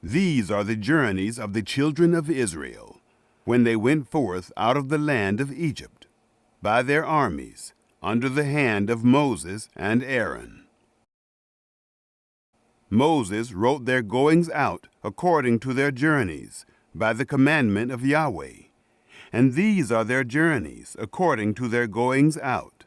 These are the journeys of the children of Israel, when they went forth out of the land of Egypt, by their armies, under the hand of Moses and Aaron. Moses wrote their goings out according to their journeys, by the commandment of Yahweh, and these are their journeys according to their goings out.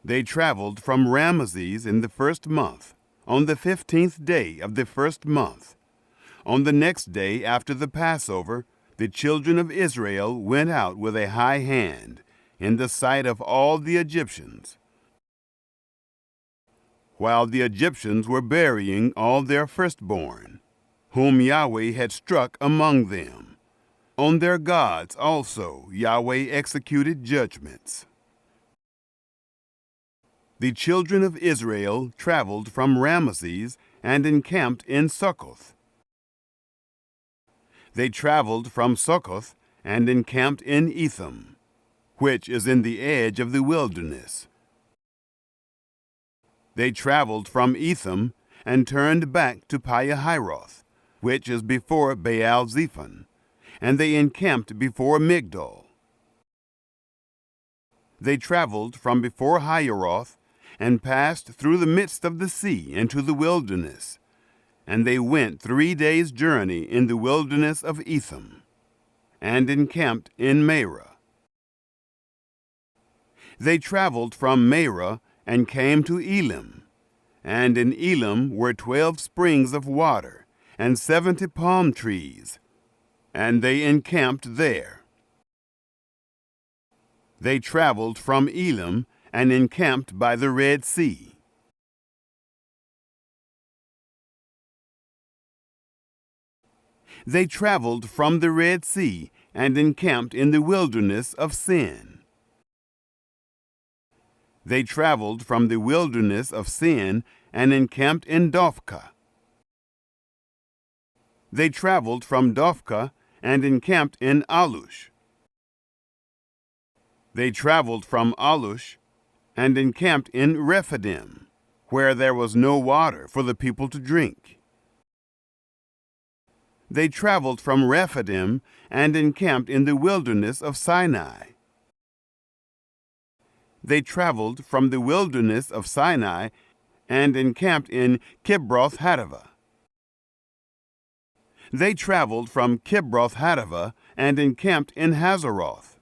They traveled from Ramesses in the first month, on the 15th day of the first month. On the next day after the Passover, the children of Israel went out with a high hand, in the sight of all the Egyptians, while the Egyptians were burying all their firstborn, whom Yahweh had struck among them. On their gods also Yahweh executed judgments. The children of Israel traveled from Ramesses and encamped in Succoth. They traveled from Succoth and encamped in Etham, which is in the edge of the wilderness. They traveled from Etham and turned back to Pihahiroth, which is before Baal-zephon, and they encamped before Migdol. They traveled from before Hiroth and passed through the midst of the sea into the wilderness, and they went 3 days' journey in the wilderness of Etham, and encamped in Marah. They traveled from Marah and came to Elim, and in Elim were 12 springs of water, and 70 palm trees, and they encamped there. They traveled from Elim and encamped by the Red Sea. They traveled from the Red Sea and encamped in the wilderness of Sin. They traveled from the wilderness of Sin and encamped in Dophkah. They traveled from Dophkah and encamped in Alush. They traveled from Alush and encamped in Rephidim, where there was no water for the people to drink. They traveled from Rephidim and encamped in the wilderness of Sinai. They traveled from the wilderness of Sinai and encamped in Kibroth-Hattaavah. They traveled from Kibroth-Hattaavah and encamped in Hazeroth.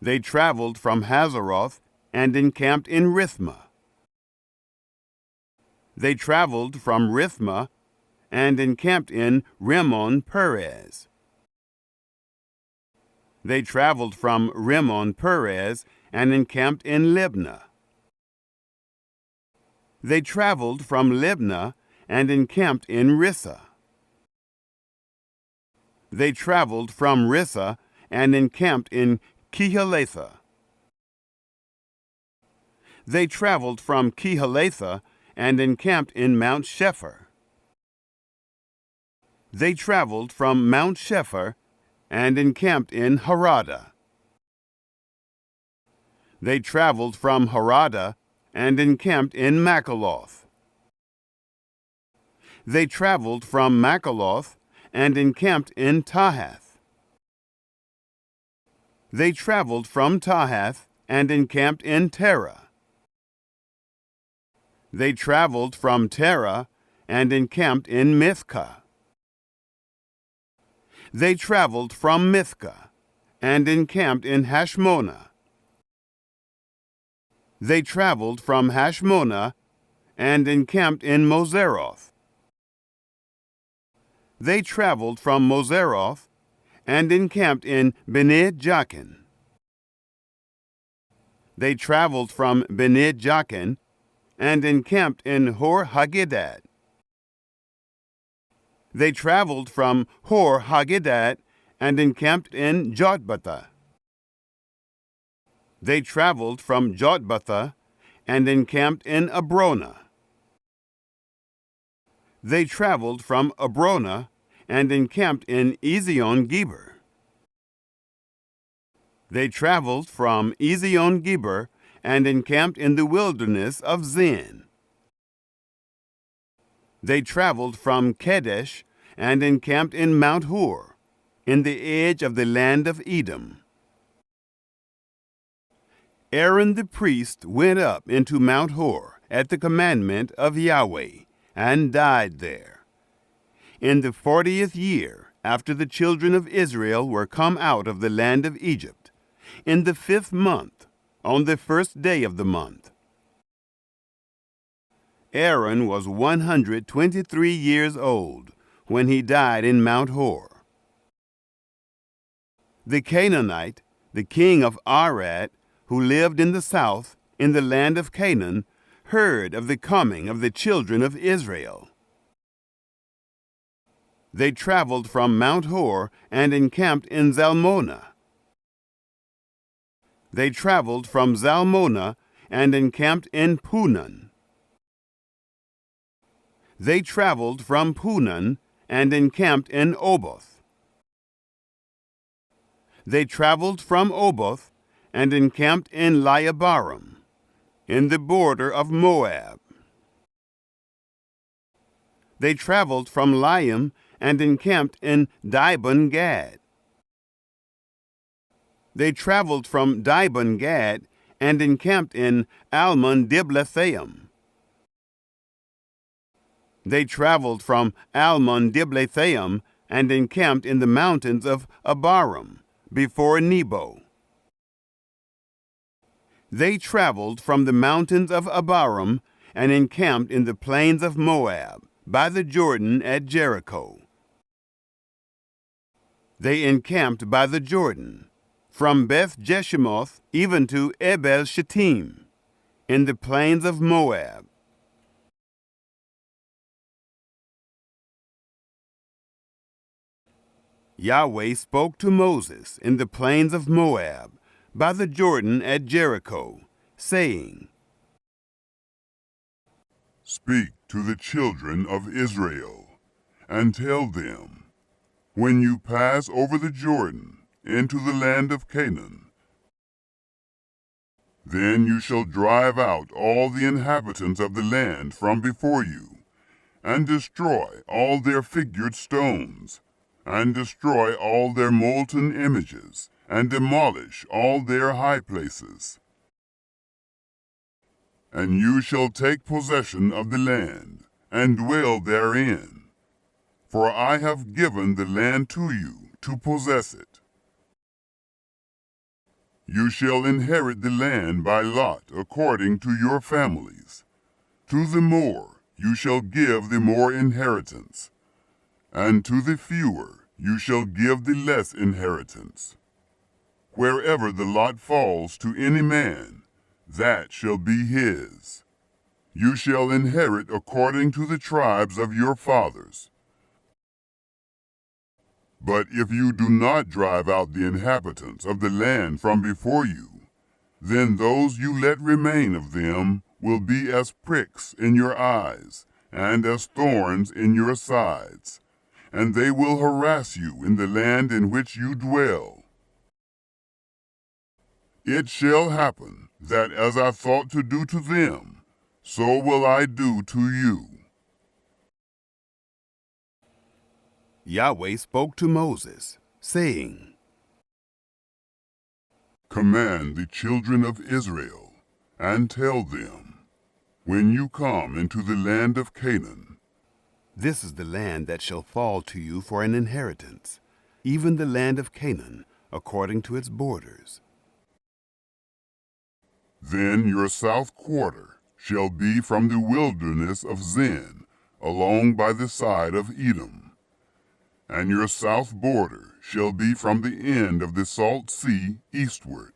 They traveled from Hazeroth and encamped in Rithmah. They traveled from Rithmah and encamped in Rimmon-Perez. They traveled from Rimmon-Perez and encamped in Libnah. They traveled from Libnah and encamped in Rissah. They traveled from Rissah and encamped in Kehelatha. They traveled from Kehelatha and encamped in Mount Shepher. They traveled from Mount Shepher and encamped in Harada. They traveled from Harada and encamped in Makaloth. They traveled from Makaloth and encamped in Tahath. They traveled from Tahath and encamped in Terah. They traveled from Terah and encamped in Mithkah. They traveled from Mithkah and encamped in Hashmonah. They traveled from Hashmonah and encamped in Moseroth. They traveled from Moseroth and encamped in Bnei Jaakan. They traveled from Bnei Jaakan and encamped in Hor Haggidgad. They traveled from Hor Haggidgad and encamped in Jotbathah. They traveled from Jotbathah and encamped in Abrona. They traveled from Abrona and encamped in Ezion-Geber. They traveled from Ezion-Geber and encamped in the wilderness of Zin. They traveled from Kadesh and encamped in Mount Hor, in the edge of the land of Edom. Aaron the priest went up into Mount Hor at the commandment of Yahweh, and died there. In the 40th year after the children of Israel were come out of the land of Egypt, in the 5th month, on the 1st day of the month. Aaron was 123 years old when he died in Mount Hor. The Canaanite, the king of Arad, who lived in the south, in the land of Canaan, heard of the coming of the children of Israel. They traveled from Mount Hor and encamped in Zalmonah. They traveled from Zalmonah and encamped in Punan. They traveled from Punan and encamped in Oboth. They traveled from Oboth and encamped in Laiabarim, in the border of Moab. They traveled from Laim and encamped in Dibon Gad. They traveled from Dibon Gad and encamped in Almon Diblathaim. They traveled from Almon Diblathaim and encamped in the mountains of Abarim, before Nebo. They traveled from the mountains of Abarim and encamped in the plains of Moab, by the Jordan at Jericho. They encamped by the Jordan, from Beth Jeshimoth even to Ebel Shittim, in the plains of Moab. Yahweh spoke to Moses in the plains of Moab, by the Jordan at Jericho, saying, Speak to the children of Israel, and tell them, when you pass over the Jordan into the land of Canaan, then you shall drive out all the inhabitants of the land from before you, and destroy all their figured stones, and destroy all their molten images, and demolish all their high places. And you shall take possession of the land, and dwell therein. For I have given the land to you to possess it. You shall inherit the land by lot according to your families. To the more you shall give the more inheritance, and to the fewer you shall give the less inheritance. Wherever the lot falls to any man, that shall be his. You shall inherit according to the tribes of your fathers. But if you do not drive out the inhabitants of the land from before you, then those you let remain of them will be as pricks in your eyes, and as thorns in your sides, and they will harass you in the land in which you dwell. It shall happen that as I thought to do to them, so will I do to you. Yahweh spoke to Moses, saying, Command the children of Israel, and tell them, when you come into the land of Canaan, This is the land that shall fall to you for an inheritance, even the land of Canaan, according to its borders. Then your south quarter shall be from the wilderness of Zin, along by the side of Edom. And your south border shall be from the end of the salt sea eastward.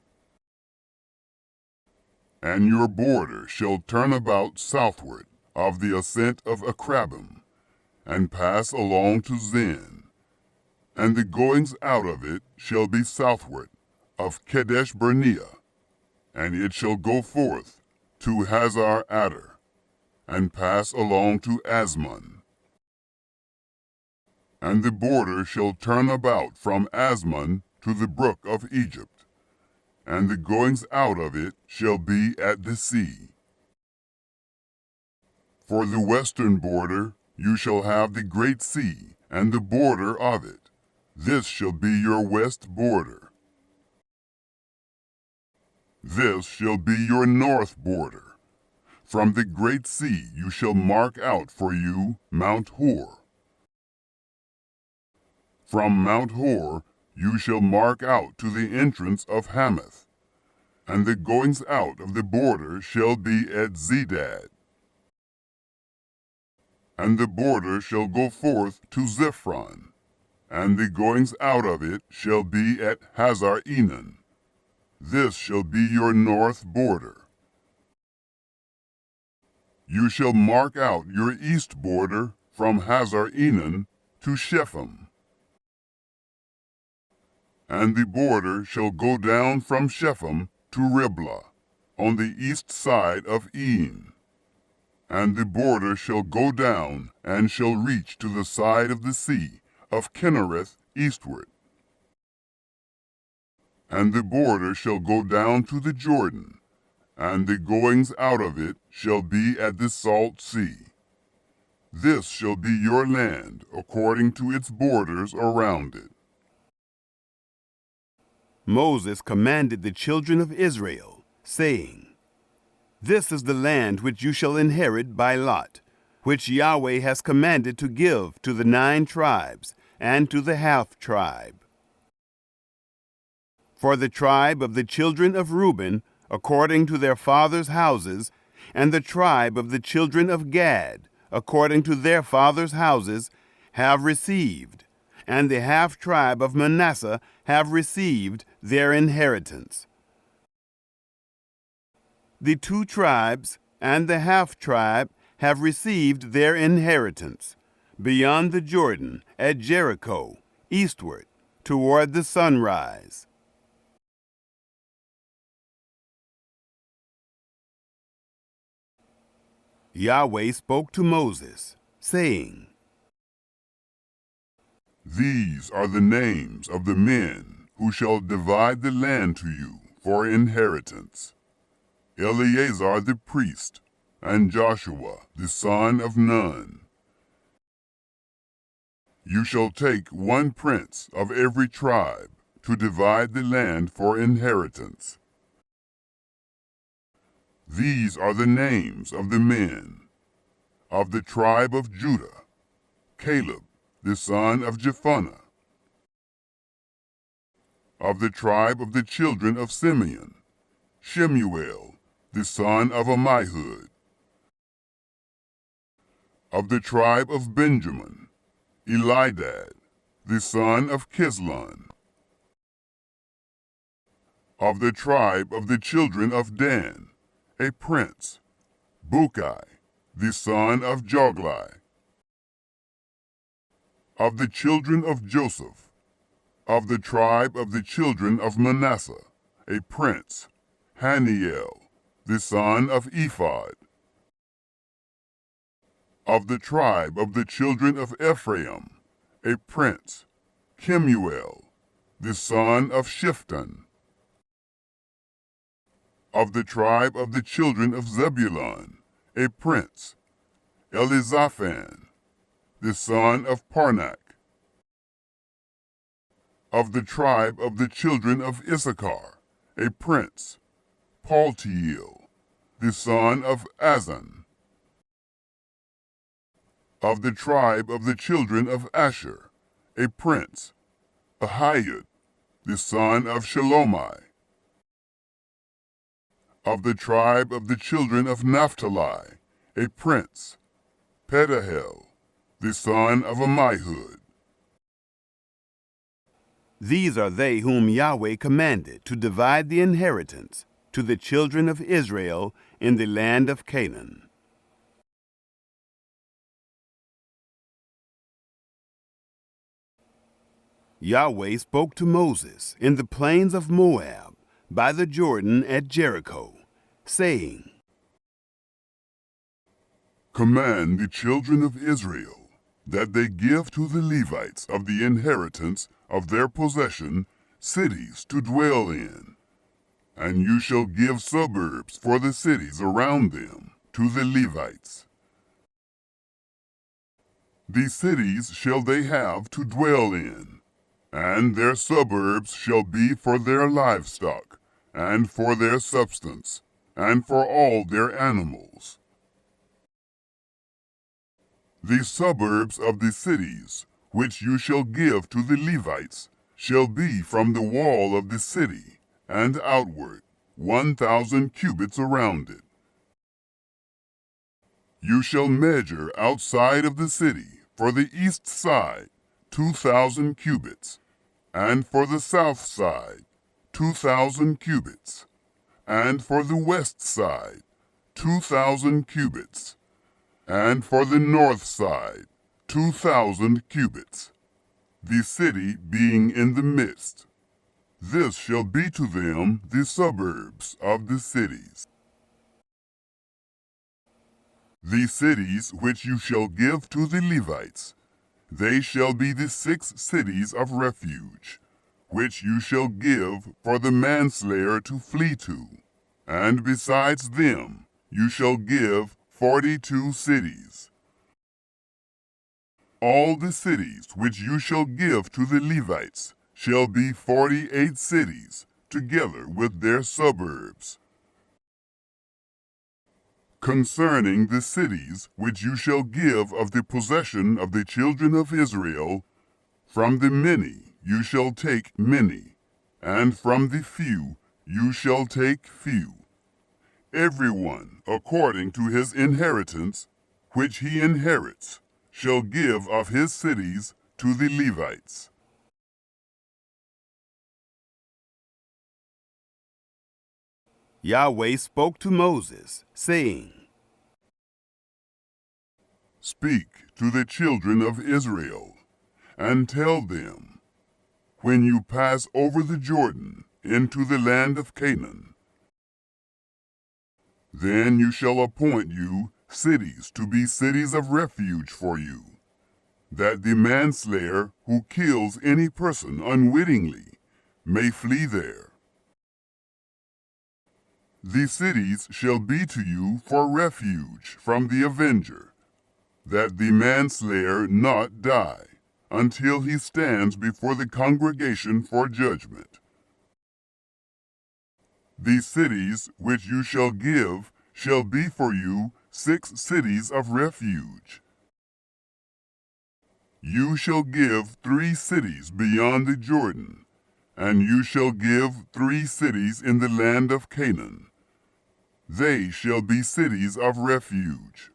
And your border shall turn about southward of the ascent of Akrabim, and pass along to Zin. And the goings out of it shall be southward of Kadesh Barnea, and it shall go forth to Hazar Adar, and pass along to Asmon. And the border shall turn about from Asmon to the brook of Egypt, and the goings out of it shall be at the sea. For the western border You shall have the great sea and the border of it. This shall be your west border. This shall be your north border. From the great sea you shall mark out for you Mount Hor. From Mount Hor you shall mark out to the entrance of Hamath, and the goings out of the border shall be at Zedad. And the border shall go forth to Zephron, and the goings out of it shall be at Hazar Enan. This shall be your north border. You shall mark out your east border from Hazar Enan to Shepham. And the border shall go down from Shepham to Riblah, on the east side of En. And the border shall go down, and shall reach to the side of the sea of Kinnereth eastward. And the border shall go down to the Jordan, and the goings out of it shall be at the salt sea. This shall be your land according to its borders around it. Moses commanded the children of Israel, saying, This is the land which you shall inherit by lot, which Yahweh has commanded to give to the 9 tribes, and to the half-tribe. For the tribe of the children of Reuben, according to their fathers' houses, and the tribe of the children of Gad, according to their fathers' houses, have received, and the half-tribe of Manasseh have received their inheritance. The 2 tribes and the half-tribe have received their inheritance, beyond the Jordan, at Jericho, eastward, toward the sunrise. Yahweh spoke to Moses, saying, These are the names of the men who shall divide the land to you for inheritance: Eleazar the priest, and Joshua the son of Nun. You shall take 1 prince of every tribe to divide the land for inheritance. These are the names of the men: of the tribe of Judah, Caleb the son of Jephunneh; of the tribe of the children of Simeon, Shemuel the son of Ammihud; of the tribe of Benjamin, Elidad the son of Kislon; of the tribe of the children of Dan, a prince, Bukai the son of Joglai; of the children of Joseph, of the tribe of the children of Manasseh, a prince, Haniel the son of Ephod; of the tribe of the children of Ephraim, a prince, Kemuel the son of Shiftan; of the tribe of the children of Zebulun, a prince, Elizaphan the son of Parnak; of the tribe of the children of Issachar, a prince, Paltiel the son of Azan; of the tribe of the children of Asher, a prince, Ahiyud the son of Shelomai; of the tribe of the children of Naphtali, a prince, Pedahel the son of Ammihud. These are they whom Yahweh commanded to divide the inheritance to the children of Israel in the land of Canaan. Yahweh spoke to Moses in the plains of Moab, by the Jordan at Jericho, saying, Command the children of Israel that they give to the Levites of the inheritance of their possession cities to dwell in, and you shall give suburbs for the cities around them to the Levites. These cities shall they have to dwell in, and their suburbs shall be for their livestock, and for their substance, and for all their animals. The suburbs of the cities, which you shall give to the Levites, shall be from the wall of the city, and outward, 1,000 cubits around it. You shall measure outside of the city, for the east side, 2,000 cubits, and for the south side, 2,000 cubits, and for the west side, 2,000 cubits, and for the north side, 2,000 cubits, the city being in the midst. This shall be to them the suburbs of the cities. The cities which you shall give to the Levites, they shall be the 6 cities of refuge, which you shall give for the manslayer to flee to, and besides them you shall give 42 cities. All the cities which you shall give to the Levites shall be 48 cities, together with their suburbs. Concerning the cities which you shall give of the possession of the children of Israel, from the many you shall take many, and from the few you shall take few, everyone according to his inheritance, which he inherits, shall give of his cities to the Levites. Yahweh spoke to Moses, saying, Speak to the children of Israel, and tell them, when you pass over the Jordan into the land of Canaan, then you shall appoint you cities to be cities of refuge for you, that the manslayer who kills any person unwittingly may flee there. The cities shall be to you for refuge from the avenger, that the manslayer not die, until he stands before the congregation for judgment. The cities which you shall give shall be for you 6 cities of refuge. You shall give 3 cities beyond the Jordan, and you shall give 3 cities in the land of Canaan. They shall be cities of refuge.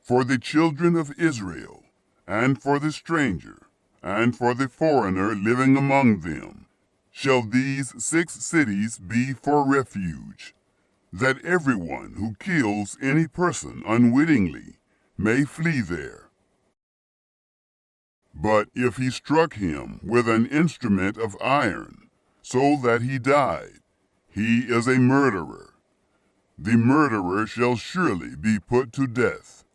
For the children of Israel, and for the stranger, and for the foreigner living among them, shall these 6 cities be for refuge, that everyone who kills any person unwittingly may flee there. But if he struck him with an instrument of iron, so that he died, he is a murderer. The murderer shall surely be put to death.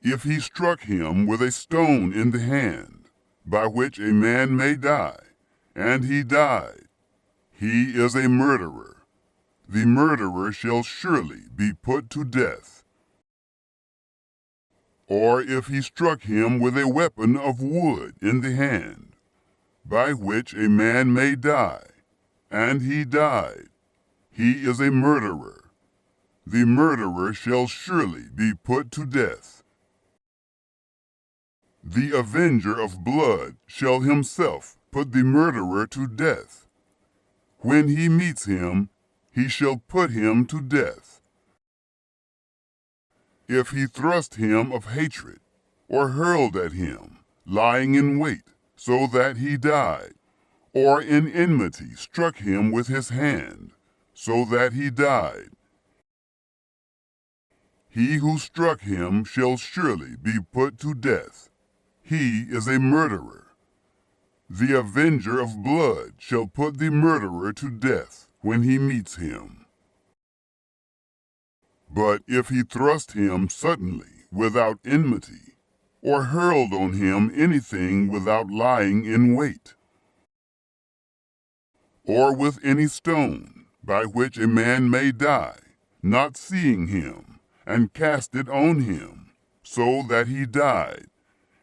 If he struck him with a stone in the hand, by which a man may die, and he died, he is a murderer. The murderer shall surely be put to death. Or if he struck him with a weapon of wood in the hand, by which a man may die, and he died, he is a murderer. The murderer shall surely be put to death. The avenger of blood shall himself put the murderer to death. When he meets him, he shall put him to death. If he thrust him of hatred, or hurled at him, lying in wait, so that he died, or in enmity struck him with his hand, so that he died, he who struck him shall surely be put to death. He is a murderer. The avenger of blood shall put the murderer to death when he meets him. But if he thrust him suddenly without enmity, or hurled on him anything without lying in wait, or with any stone by which a man may die, not seeing him, and cast it on him, so that he died.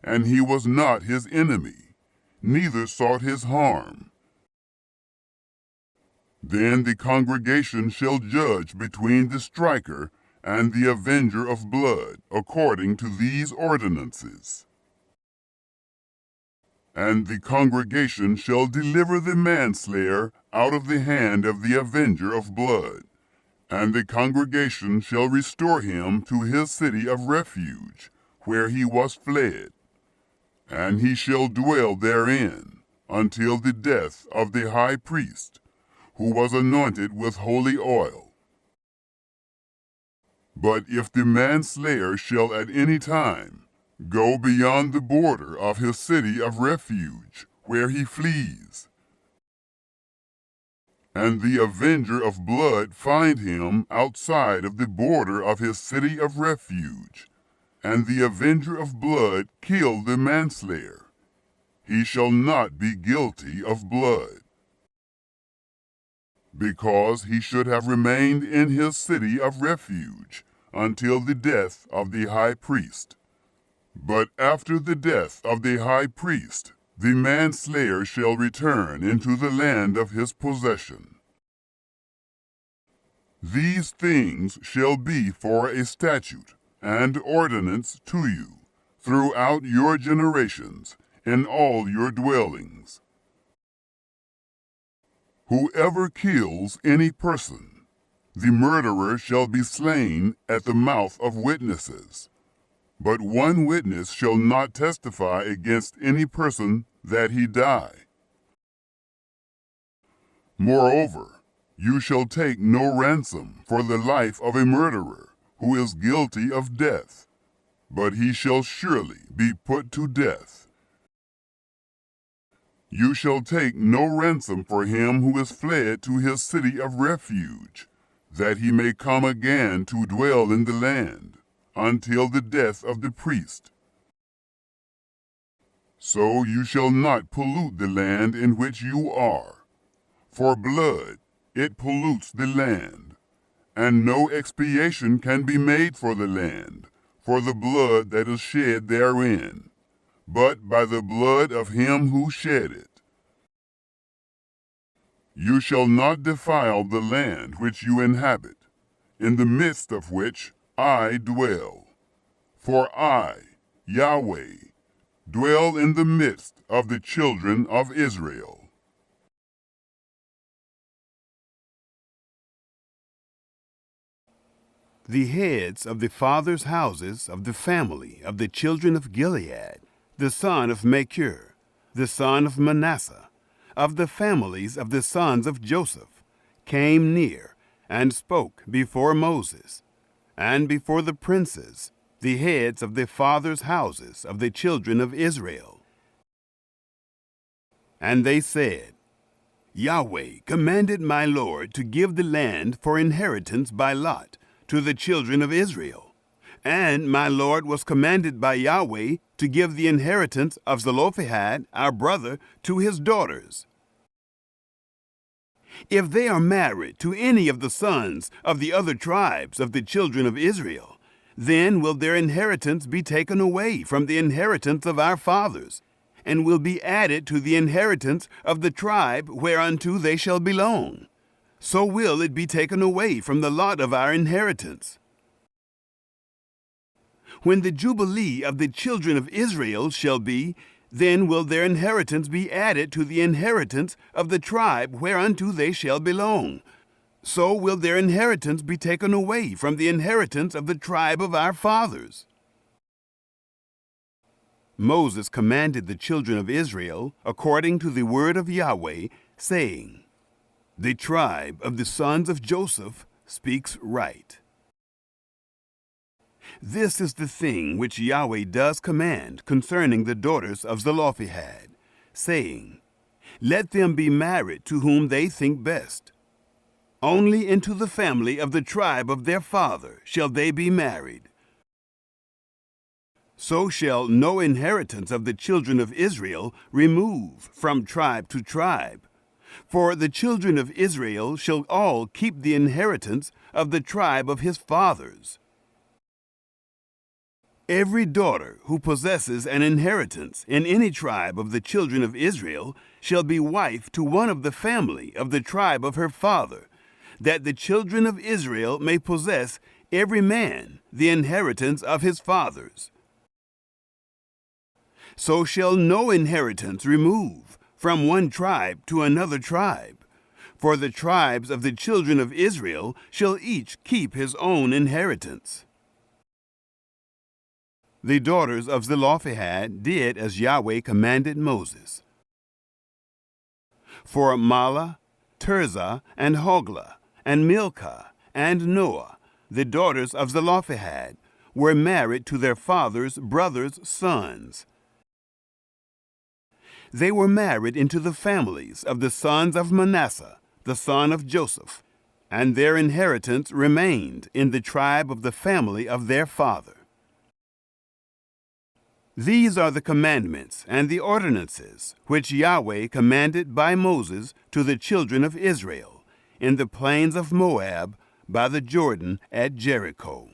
And he was not his enemy, neither sought his harm. Then the congregation shall judge between the striker and the avenger of blood, according to these ordinances. And the congregation shall deliver the manslayer out of the hand of the avenger of blood, and the congregation shall restore him to his city of refuge, where he was fled. And he shall dwell therein until the death of the high priest, who was anointed with holy oil. But if the manslayer shall at any time go beyond the border of his city of refuge, where he flees, and the avenger of blood find him outside of the border of his city of refuge, and the avenger of blood kill the manslayer, he shall not be guilty of blood, because he should have remained in his city of refuge until the death of the high priest. But after the death of the high priest, the manslayer shall return into the land of his possession. These things shall be for a statute and ordinance to you throughout your generations in all your dwellings. Whoever kills any person, the murderer shall be slain at the mouth of witnesses. But one witness shall not testify against any person that he die. Moreover, you shall take no ransom for the life of a murderer who is guilty of death, but he shall surely be put to death. You shall take no ransom for him who is fled to his city of refuge, that he may come again to dwell in the land, until the death of the priest. So you shall not pollute the land in which you are, for blood, it pollutes the land, and no expiation can be made for the land, for the blood that is shed therein, but by the blood of him who shed it. You shall not defile the land which you inhabit, in the midst of which I dwell. For I, Yahweh, dwell in the midst of the children of Israel. The heads of the fathers' houses of the family of the children of Gilead, the son of Machir, the son of Manasseh, of the families of the sons of Joseph, came near and spoke before Moses, and before the princes, the heads of the fathers' houses of the children of Israel. And they said, Yahweh commanded my Lord to give the land for inheritance by lot to the children of Israel. And my Lord was commanded by Yahweh to give the inheritance of Zelophehad, our brother, to his daughters. If they are married to any of the sons of the other tribes of the children of Israel, then will their inheritance be taken away from the inheritance of our fathers, and will be added to the inheritance of the tribe whereunto they shall belong. So will it be taken away from the lot of our inheritance. When the jubilee of the children of Israel shall be, then will their inheritance be added to the inheritance of the tribe whereunto they shall belong. So will their inheritance be taken away from the inheritance of the tribe of our fathers. Moses commanded the children of Israel according to the word of Yahweh, saying, The tribe of the sons of Joseph speaks right. This is the thing which Yahweh does command concerning the daughters of Zelophehad, saying, Let them be married to whom they think best. Only into the family of the tribe of their father shall they be married. So shall no inheritance of the children of Israel remove from tribe to tribe. For the children of Israel shall all keep the inheritance of the tribe of his fathers. Every daughter who possesses an inheritance in any tribe of the children of Israel shall be wife to one of the family of the tribe of her father, that the children of Israel may possess every man the inheritance of his fathers. So shall no inheritance remove from one tribe to another tribe, for the tribes of the children of Israel shall each keep his own inheritance. The daughters of Zelophehad did as Yahweh commanded Moses. For Mahlah, Tirzah, and Hoglah, and Milcah, and Noah, the daughters of Zelophehad, were married to their father's brothers' sons. They were married into the families of the sons of Manasseh, the son of Joseph, and their inheritance remained in the tribe of the family of their father. These are the commandments and the ordinances which Yahweh commanded by Moses to the children of Israel in the plains of Moab by the Jordan at Jericho.